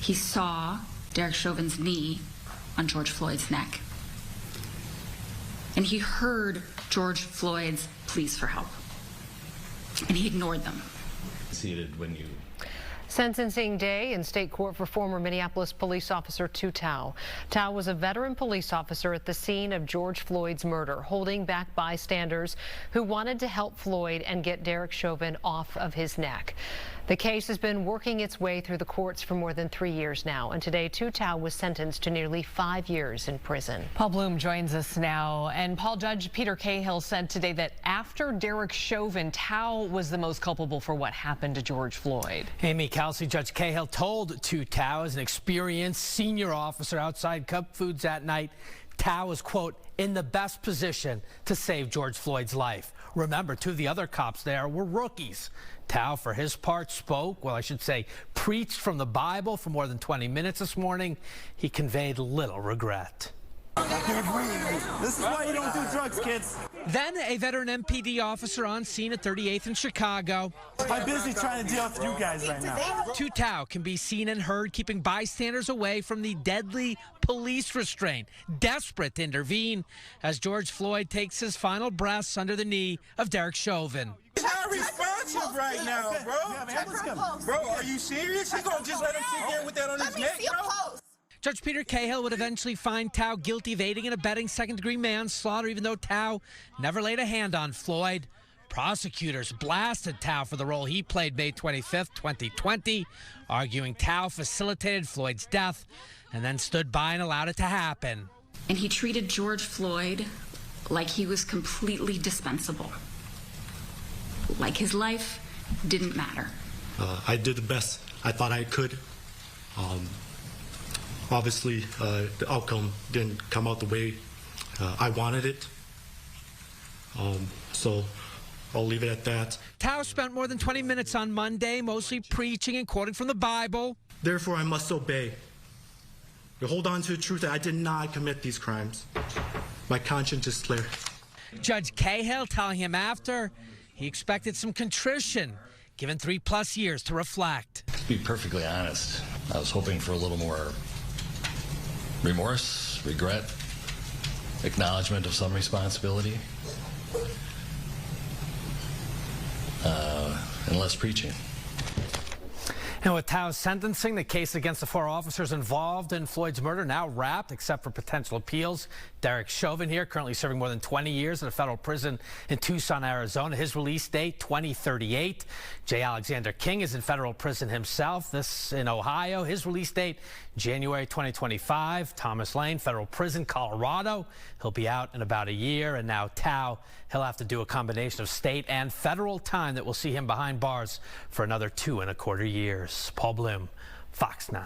he saw Derek Chauvin's knee on George Floyd's neck. And he heard George Floyd's pleas for help. And he ignored them. Seated when you... Sentencing day in state court for former Minneapolis Police Officer Tu Tao. Tao was a veteran police officer at the scene of George Floyd's murder, holding back bystanders who wanted to help Floyd and get Derek Chauvin off of his neck. The case has been working its way through the courts for more than 3 years now, and today Tu Tao was sentenced to nearly 5 years in prison. Paul Bloom joins us now, and Paul, Judge Peter Cahill said today that after Derek Chauvin, Tao was the most culpable for what happened to George Floyd. Amy Kelsey, Judge Cahill told Tu Tao, as an experienced senior officer outside Cub Foods that night, Tao was, quote, in the best position to save George Floyd's life. Remember, two of the other cops there were rookies. Tao, for his part, spoke, well, I should say, preached from the Bible for more than 20 minutes this morning. He conveyed little regret. This is why you don't do drugs, kids. Then a veteran MPD officer on scene at 38th in Chicago. I'm busy trying to deal with you guys right now. Tu Tao can be seen and heard keeping bystanders away from the deadly police restraint, desperate to intervene as George Floyd takes his final breaths under the knee of Derek Chauvin. He's not responsive right now, bro. Bro, are you serious? You gonna just let him sit there with that on his neck, bro? Judge Peter Cahill would eventually find Tao guilty of aiding and abetting second-degree manslaughter, even though Tao never laid a hand on Floyd. Prosecutors blasted Tao for the role he played May 25th, 2020, arguing Tao facilitated Floyd's death and then stood by and allowed it to happen. And he treated George Floyd like he was completely dispensable. Like his life didn't matter. I did the best I thought I could. Obviously, the outcome didn't come out the way I wanted it. So I'll leave it at that. Tao spent more than 20 minutes on Monday, mostly preaching and quoting from the Bible. Therefore, I must obey. To hold on to the truth that I did not commit these crimes. My conscience is clear. Judge Cahill telling him after he expected some contrition, given 3+ years to reflect. To be perfectly honest, I was hoping for a little more remorse, regret, acknowledgement of some responsibility, and less preaching. And with Tao's sentencing, the case against the 4 officers involved in Floyd's murder now wrapped, except for potential appeals. Derek Chauvin here, currently serving more than 20 years in a federal prison in Tucson, Arizona. His release date, 2038. J. Alexander King is in federal prison himself. This in Ohio. His release date, January 2025. Thomas Lane, federal prison, Colorado. He'll be out in about a year. And now Tao, he'll have to do a combination of state and federal time that will see him behind bars for another 2¼ years. Paul Bloom, Fox 9.